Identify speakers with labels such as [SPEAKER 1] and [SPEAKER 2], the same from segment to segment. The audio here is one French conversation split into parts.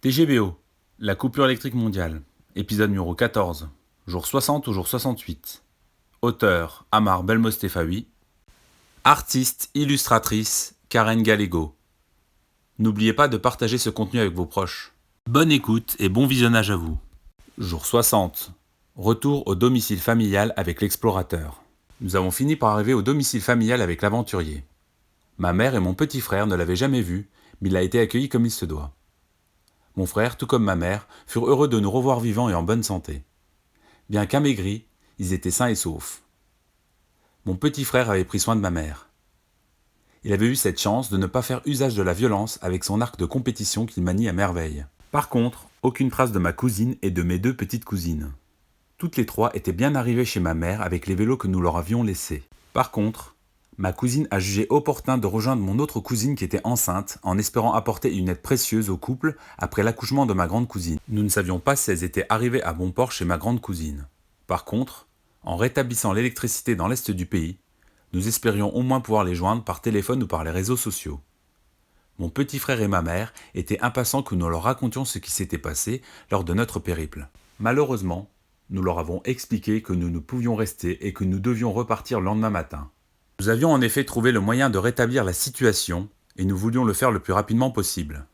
[SPEAKER 1] TGBO, la coupure électrique mondiale, épisode numéro 14, jour 60 ou jour 68. Auteur, Amar Belmostefawi. Artiste, illustratrice, Karen Gallego. N'oubliez pas de partager ce contenu avec vos proches. Bonne écoute et bon visionnage à vous. Jour 60. Retour au domicile familial avec l'explorateur. Nous avons fini par arriver au domicile familial avec l'aventurier. Ma mère et mon petit frère ne l'avaient jamais vu, mais il a été accueilli comme il se doit. Mon frère, tout comme ma mère, furent heureux de nous revoir vivants et en bonne santé. Bien qu'amaigris, ils étaient sains et saufs. Mon petit frère avait pris soin de ma mère. Il avait eu cette chance de ne pas faire usage de la violence avec son arc de compétition qu'il manie à merveille. Par contre, aucune trace de ma cousine et de mes deux petites cousines. Toutes les trois étaient bien arrivées chez ma mère avec les vélos que nous leur avions laissés. Par contre, ma cousine a jugé opportun de rejoindre mon autre cousine qui était enceinte, en espérant apporter une aide précieuse au couple après l'accouchement de ma grande cousine. Nous ne savions pas si elles étaient arrivées à bon port chez ma grande cousine. Par contre, en rétablissant l'électricité dans l'est du pays, nous espérions au moins pouvoir les joindre par téléphone ou par les réseaux sociaux. Mon petit frère et ma mère étaient impatients que nous leur racontions ce qui s'était passé lors de notre périple. Malheureusement, nous leur avons expliqué que nous ne pouvions rester et que nous devions repartir le lendemain matin. Nous avions en effet trouvé le moyen de rétablir la situation et nous voulions le faire le plus rapidement possible.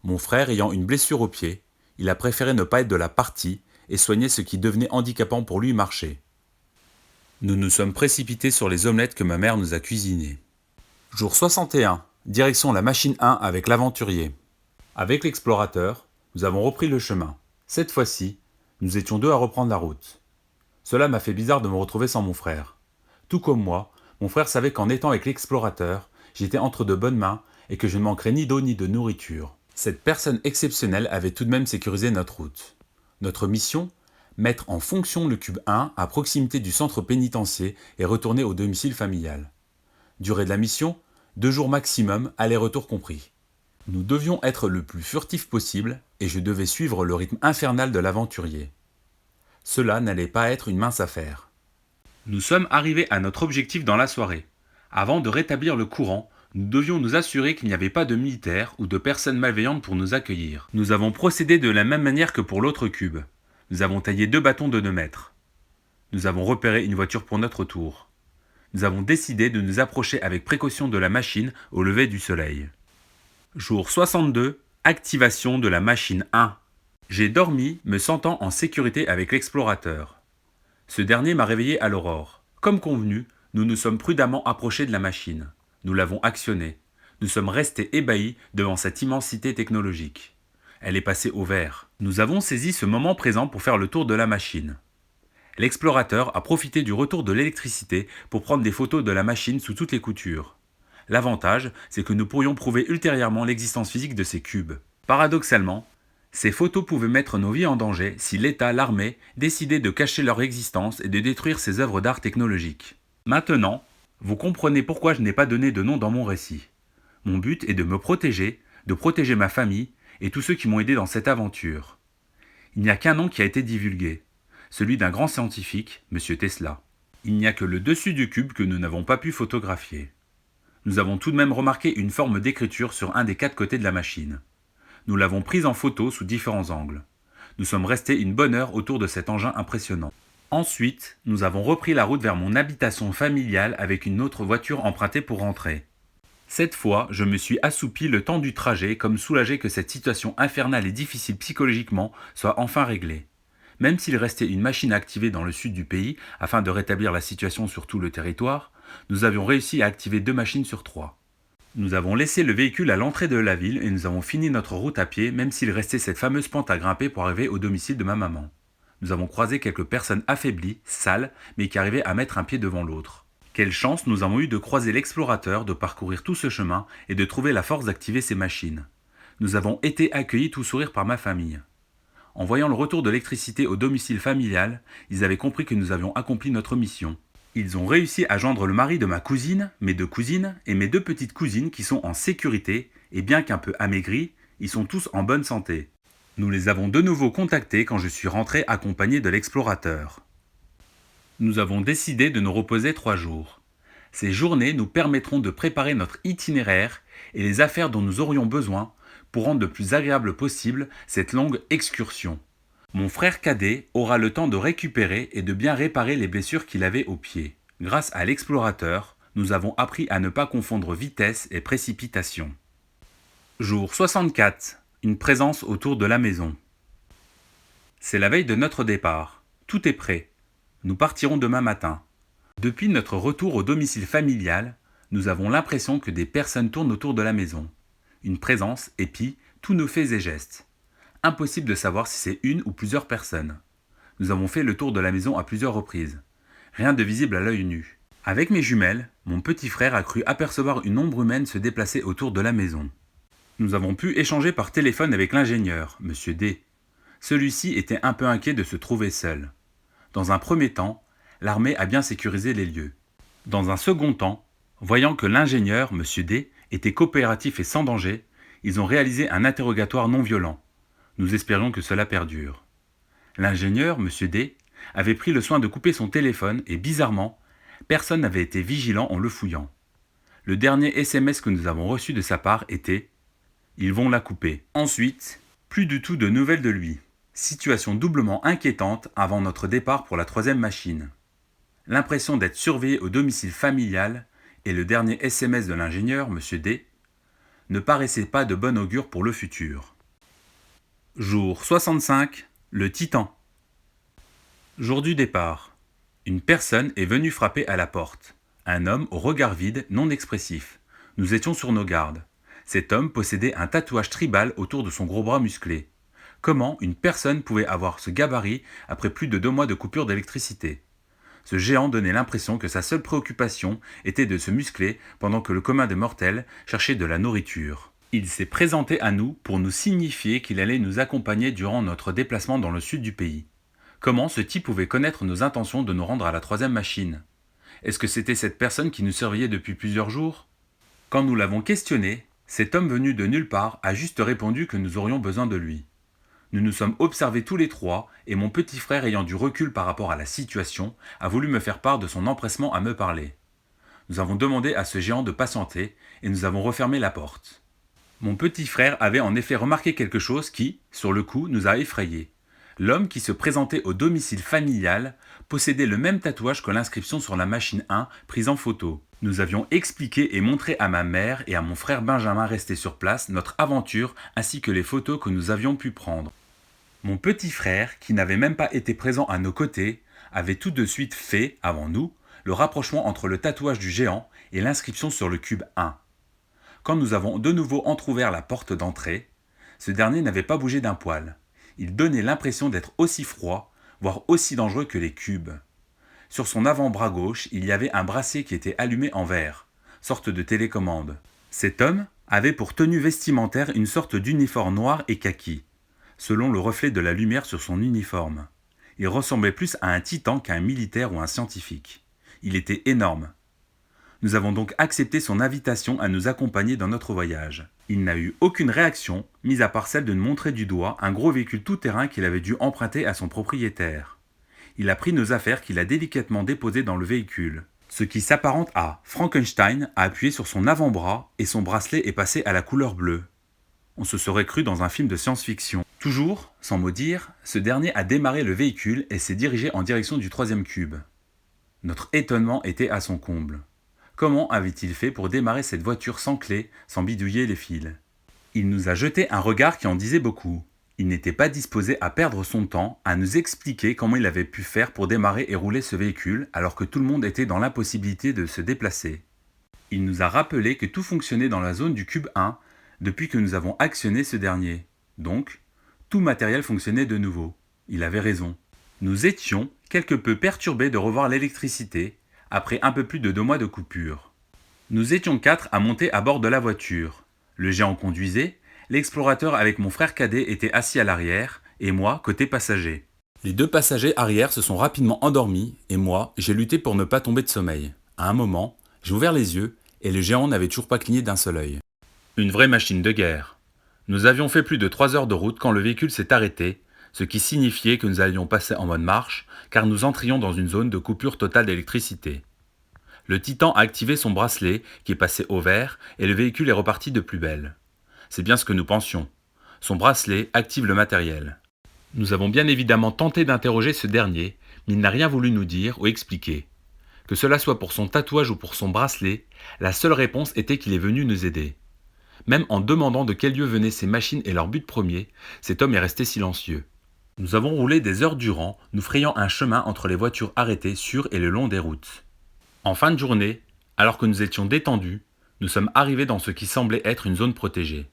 [SPEAKER 1] Mon frère ayant une blessure au pied, il a préféré ne pas être de la partie et soigner ce qui devenait handicapant pour lui marcher. Nous nous sommes précipités sur les omelettes que ma mère nous a cuisinées. Jour 61, direction la machine 1 avec l'aventurier. Avec l'explorateur, nous avons repris le chemin. Cette fois-ci, nous étions deux à reprendre la route. Cela m'a fait bizarre de me retrouver sans mon frère. Tout comme moi, mon frère savait qu'en étant avec l'explorateur, j'étais entre de bonnes mains et que je ne manquerais ni d'eau ni de nourriture. Cette personne exceptionnelle avait tout de même sécurisé notre route. Notre mission ? Mettre en fonction le cube 1 à proximité du centre pénitentiaire et retourner au domicile familial. Durée de la mission ? 2 jours maximum, aller-retour compris. Nous devions être le plus furtifs possible et je devais suivre le rythme infernal de l'aventurier. Cela n'allait pas être une mince affaire. Nous sommes arrivés à notre objectif dans la soirée. Avant de rétablir le courant, nous devions nous assurer qu'il n'y avait pas de militaires ou de personnes malveillantes pour nous accueillir. Nous avons procédé de la même manière que pour l'autre cube. Nous avons taillé 2 bâtons de 2 mètres. Nous avons repéré une voiture pour notre tour. Nous avons décidé de nous approcher avec précaution de la machine au lever du soleil. Jour 62, activation de la machine 1. J'ai dormi, me sentant en sécurité avec l'explorateur. Ce dernier m'a réveillé à l'aurore. Comme convenu, nous nous sommes prudemment approchés de la machine. Nous l'avons actionnée. Nous sommes restés ébahis devant cette immensité technologique. Elle est passée au vert. Nous avons saisi ce moment présent pour faire le tour de la machine. L'explorateur a profité du retour de l'électricité pour prendre des photos de la machine sous toutes les coutures. L'avantage, c'est que nous pourrions prouver ultérieurement l'existence physique de ces cubes. Paradoxalement, ces photos pouvaient mettre nos vies en danger si l'État, l'armée, décidaient de cacher leur existence et de détruire ces œuvres d'art technologiques. Maintenant, vous comprenez pourquoi je n'ai pas donné de nom dans mon récit. Mon but est de me protéger, de protéger ma famille et tous ceux qui m'ont aidé dans cette aventure. Il n'y a qu'un nom qui a été divulgué, celui d'un grand scientifique, M. Tesla. Il n'y a que le dessus du cube que nous n'avons pas pu photographier. Nous avons tout de même remarqué une forme d'écriture sur un des 4 côtés de la machine. Nous l'avons prise en photo sous différents angles. Nous sommes restés une bonne heure autour de cet engin impressionnant. Ensuite, nous avons repris la route vers mon habitation familiale avec une autre voiture empruntée pour rentrer. Cette fois, je me suis assoupi le temps du trajet comme soulagé que cette situation infernale et difficile psychologiquement soit enfin réglée. Même s'il restait une machine activée dans le sud du pays afin de rétablir la situation sur tout le territoire, nous avions réussi à activer 2 machines sur 3. Nous avons laissé le véhicule à l'entrée de la ville et nous avons fini notre route à pied même s'il restait cette fameuse pente à grimper pour arriver au domicile de ma maman. Nous avons croisé quelques personnes affaiblies, sales, mais qui arrivaient à mettre un pied devant l'autre. Quelle chance nous avons eu de croiser l'explorateur, de parcourir tout ce chemin et de trouver la force d'activer ces machines. Nous avons été accueillis tout sourire par ma famille. En voyant le retour de l'électricité au domicile familial, ils avaient compris que nous avions accompli notre mission. Ils ont réussi à joindre le mari de ma cousine, mes 2 cousines et mes 2 petites cousines qui sont en sécurité et bien qu'un peu amaigris, ils sont tous en bonne santé. Nous les avons de nouveau contactés quand je suis rentré accompagné de l'explorateur. Nous avons décidé de nous reposer 3 jours. Ces journées nous permettront de préparer notre itinéraire et les affaires dont nous aurions besoin pour rendre le plus agréable possible cette longue excursion. Mon frère cadet aura le temps de récupérer et de bien réparer les blessures qu'il avait aux pieds. Grâce à l'explorateur, nous avons appris à ne pas confondre vitesse et précipitation. Jour 64. Une présence autour de la maison. C'est la veille de notre départ. Tout est prêt. Nous partirons demain matin. Depuis notre retour au domicile familial, nous avons l'impression que des personnes tournent autour de la maison. Une présence épie tous nos faits et gestes. Impossible de savoir si c'est une ou plusieurs personnes. Nous avons fait le tour de la maison à plusieurs reprises. Rien de visible à l'œil nu. Avec mes jumelles, mon petit frère a cru apercevoir une ombre humaine se déplacer autour de la maison. Nous avons pu échanger par téléphone avec l'ingénieur, Monsieur D. Celui-ci était un peu inquiet de se trouver seul. Dans un premier temps, l'armée a bien sécurisé les lieux. Dans un second temps, voyant que l'ingénieur, Monsieur D, était coopératif et sans danger, ils ont réalisé un interrogatoire non violent. Nous espérions que cela perdure. L'ingénieur, Monsieur D, avait pris le soin de couper son téléphone et bizarrement, personne n'avait été vigilant en le fouillant. Le dernier SMS que nous avons reçu de sa part était « Ils vont la couper ». Ensuite, plus du tout de nouvelles de lui. Situation doublement inquiétante avant notre départ pour la 3e machine. L'impression d'être surveillé au domicile familial et le dernier SMS de l'ingénieur, Monsieur D, ne paraissaient pas de bon augure pour le futur. Jour 65, le Titan. Jour du départ. Une personne est venue frapper à la porte. Un homme au regard vide, non expressif. Nous étions sur nos gardes. Cet homme possédait un tatouage tribal autour de son gros bras musclé. Comment une personne pouvait avoir ce gabarit après plus de 2 mois de coupure d'électricité? Ce géant donnait l'impression que sa seule préoccupation était de se muscler pendant que le commun des mortels cherchait de la nourriture. Il s'est présenté à nous pour nous signifier qu'il allait nous accompagner durant notre déplacement dans le sud du pays. Comment ce type pouvait connaître nos intentions de nous rendre à la 3e machine? Est-ce que c'était cette personne qui nous surveillait depuis plusieurs jours? Quand nous l'avons questionné, cet homme venu de nulle part a juste répondu que nous aurions besoin de lui. Nous nous sommes observés tous les trois et mon petit frère ayant du recul par rapport à la situation a voulu me faire part de son empressement à me parler. Nous avons demandé à ce géant de patienter et nous avons refermé la porte. Mon petit frère avait en effet remarqué quelque chose qui, sur le coup, nous a effrayés. L'homme qui se présentait au domicile familial possédait le même tatouage que l'inscription sur la machine 1 prise en photo. Nous avions expliqué et montré à ma mère et à mon frère Benjamin resté sur place notre aventure ainsi que les photos que nous avions pu prendre. Mon petit frère, qui n'avait même pas été présent à nos côtés, avait tout de suite fait, avant nous, le rapprochement entre le tatouage du géant et l'inscription sur le cube 1. Quand nous avons de nouveau entrouvert la porte d'entrée, ce dernier n'avait pas bougé d'un poil. Il donnait l'impression d'être aussi froid, voire aussi dangereux que les cubes. Sur son avant-bras gauche, il y avait un bracelet qui était allumé en verre, sorte de télécommande. Cet homme avait pour tenue vestimentaire une sorte d'uniforme noir et kaki, selon le reflet de la lumière sur son uniforme. Il ressemblait plus à un titan qu'à un militaire ou un scientifique. Il était énorme. Nous avons donc accepté son invitation à nous accompagner dans notre voyage. Il n'a eu aucune réaction, mis à part celle de nous montrer du doigt un gros véhicule tout-terrain qu'il avait dû emprunter à son propriétaire. Il a pris nos affaires qu'il a délicatement déposées dans le véhicule. Ce qui s'apparente à Frankenstein a appuyé sur son avant-bras et son bracelet est passé à la couleur bleue. On se serait cru dans un film de science-fiction. Toujours, sans mot dire, ce dernier a démarré le véhicule et s'est dirigé en direction du 3e cube. Notre étonnement était à son comble. Comment avait-il fait pour démarrer cette voiture sans clé, sans bidouiller les fils? Il nous a jeté un regard qui en disait beaucoup. Il n'était pas disposé à perdre son temps à nous expliquer comment il avait pu faire pour démarrer et rouler ce véhicule alors que tout le monde était dans l'impossibilité de se déplacer. Il nous a rappelé que tout fonctionnait dans la zone du cube 1 depuis que nous avons actionné ce dernier. Donc, tout matériel fonctionnait de nouveau. Il avait raison. Nous étions quelque peu perturbés de revoir l'électricité après un peu plus de 2 mois de coupure. Nous étions 4 à monter à bord de la voiture. Le géant conduisait, l'explorateur avec mon frère cadet était assis à l'arrière et moi côté passager. Les 2 passagers arrière se sont rapidement endormis et moi, j'ai lutté pour ne pas tomber de sommeil. À un moment, j'ai ouvert les yeux et le géant n'avait toujours pas cligné d'un seul œil. Une vraie machine de guerre. Nous avions fait plus de 3 heures de route quand le véhicule s'est arrêté, ce qui signifiait que nous allions passer en mode marche car nous entrions dans une zone de coupure totale d'électricité. Le Titan a activé son bracelet qui est passé au vert et le véhicule est reparti de plus belle. C'est bien ce que nous pensions. Son bracelet active le matériel. Nous avons bien évidemment tenté d'interroger ce dernier, mais il n'a rien voulu nous dire ou expliquer. Que cela soit pour son tatouage ou pour son bracelet, la seule réponse était qu'il est venu nous aider. Même en demandant de quel lieu venaient ces machines et leur but premier, cet homme est resté silencieux. Nous avons roulé des heures durant, nous frayant un chemin entre les voitures arrêtées sur et le long des routes. En fin de journée, alors que nous étions détendus, nous sommes arrivés dans ce qui semblait être une zone protégée.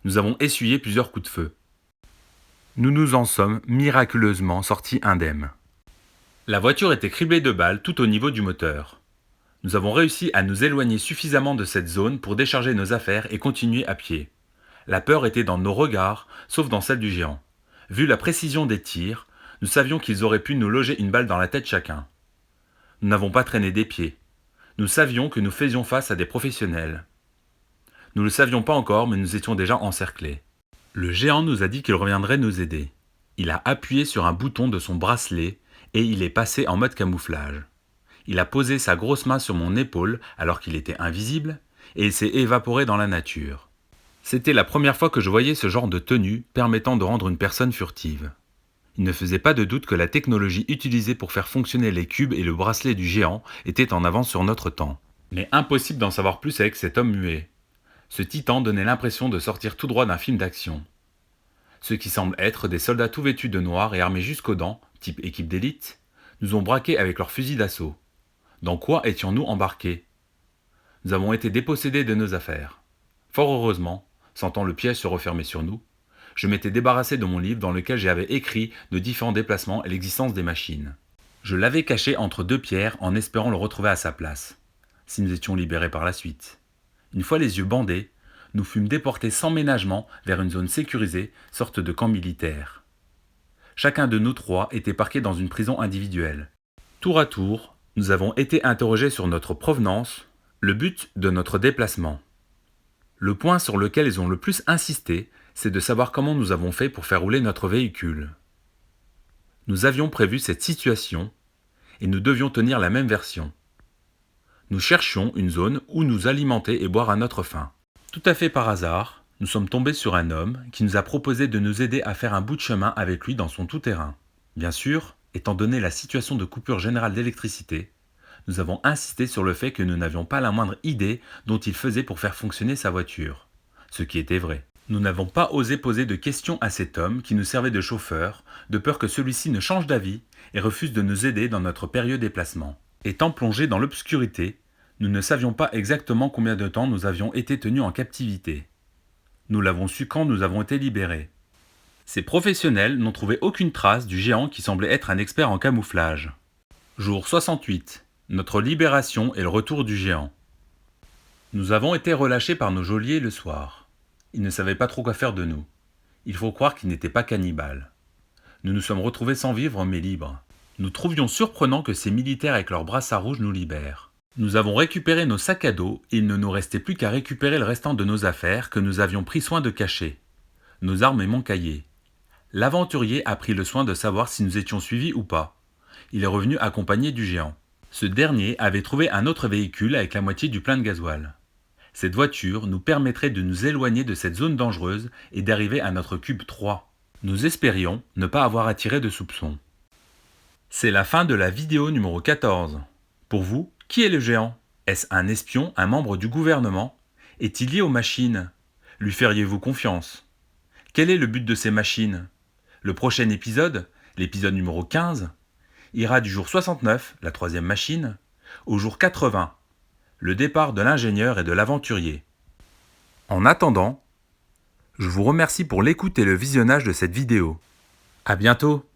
[SPEAKER 1] Nous avons essuyé plusieurs coups de feu. Nous nous en sommes miraculeusement sortis indemnes. La voiture était criblée de balles tout au niveau du moteur. Nous avons réussi à nous éloigner suffisamment de cette zone pour décharger nos affaires et continuer à pied. La peur était dans nos regards, sauf dans celle du géant. Vu la précision des tirs, nous savions qu'ils auraient pu nous loger une balle dans la tête chacun. Nous n'avons pas traîné des pieds. Nous savions que nous faisions face à des professionnels. Nous ne le savions pas encore, mais nous étions déjà encerclés. Le géant nous a dit qu'il reviendrait nous aider. Il a appuyé sur un bouton de son bracelet et il est passé en mode camouflage. Il a posé sa grosse main sur mon épaule alors qu'il était invisible et il s'est évaporé dans la nature. C'était la première fois que je voyais ce genre de tenue permettant de rendre une personne furtive. Il ne faisait pas de doute que la technologie utilisée pour faire fonctionner les cubes et le bracelet du géant était en avance sur notre temps. Mais impossible d'en savoir plus avec cet homme muet. Ce titan donnait l'impression de sortir tout droit d'un film d'action. Ceux qui semblent être des soldats tout vêtus de noir et armés jusqu'aux dents, type équipe d'élite, nous ont braqués avec leurs fusils d'assaut. Dans quoi étions-nous embarqués? Nous avons été dépossédés de nos affaires. Fort heureusement, sentant le piège se refermer sur nous, je m'étais débarrassé de mon livre dans lequel j'avais écrit de différents déplacements et l'existence des machines. Je l'avais caché entre deux pierres en espérant le retrouver à sa place, si nous étions libérés par la suite. Une fois les yeux bandés, nous fûmes déportés sans ménagement vers une zone sécurisée, sorte de camp militaire. Chacun de nous trois était parqué dans une prison individuelle. Tour à tour, nous avons été interrogés sur notre provenance, le but de notre déplacement. Le point sur lequel ils ont le plus insisté, c'est de savoir comment nous avons fait pour faire rouler notre véhicule. Nous avions prévu cette situation et nous devions tenir la même version. Nous cherchions une zone où nous alimenter et boire à notre faim. Tout à fait par hasard, nous sommes tombés sur un homme qui nous a proposé de nous aider à faire un bout de chemin avec lui dans son tout-terrain. Bien sûr, étant donné la situation de coupure générale d'électricité, nous avons insisté sur le fait que nous n'avions pas la moindre idée dont il faisait pour faire fonctionner sa voiture. Ce qui était vrai. Nous n'avons pas osé poser de questions à cet homme qui nous servait de chauffeur, de peur que celui-ci ne change d'avis et refuse de nous aider dans notre périlleux déplacement. Étant plongés dans l'obscurité, nous ne savions pas exactement combien de temps nous avions été tenus en captivité. Nous l'avons su quand nous avons été libérés. Ces professionnels n'ont trouvé aucune trace du géant qui semblait être un expert en camouflage. Jour 68. Notre libération et le retour du géant. Nous avons été relâchés par nos geôliers le soir. Ils ne savaient pas trop quoi faire de nous. Il faut croire qu'ils n'étaient pas cannibales. Nous nous sommes retrouvés sans vivre mais libres. Nous trouvions surprenant que ces militaires avec leurs brassards rouges nous libèrent. Nous avons récupéré nos sacs à dos et il ne nous restait plus qu'à récupérer le restant de nos affaires que nous avions pris soin de cacher. Nos armes et mon cahier. L'aventurier a pris le soin de savoir si nous étions suivis ou pas. Il est revenu accompagné du géant. Ce dernier avait trouvé un autre véhicule avec la moitié du plein de gasoil. Cette voiture nous permettrait de nous éloigner de cette zone dangereuse et d'arriver à notre cube 3. Nous espérions ne pas avoir attiré de soupçons. C'est la fin de la vidéo numéro 14. Pour vous, qui est le géant? Est-ce un espion, un membre du gouvernement? Est-il lié aux machines? Lui feriez-vous confiance? Quel est le but de ces machines? Le prochain épisode, l'épisode numéro 15, ira du jour 69, la troisième machine, au jour 80, le départ de l'ingénieur et de l'aventurier. En attendant, je vous remercie pour l'écoute et le visionnage de cette vidéo. À bientôt!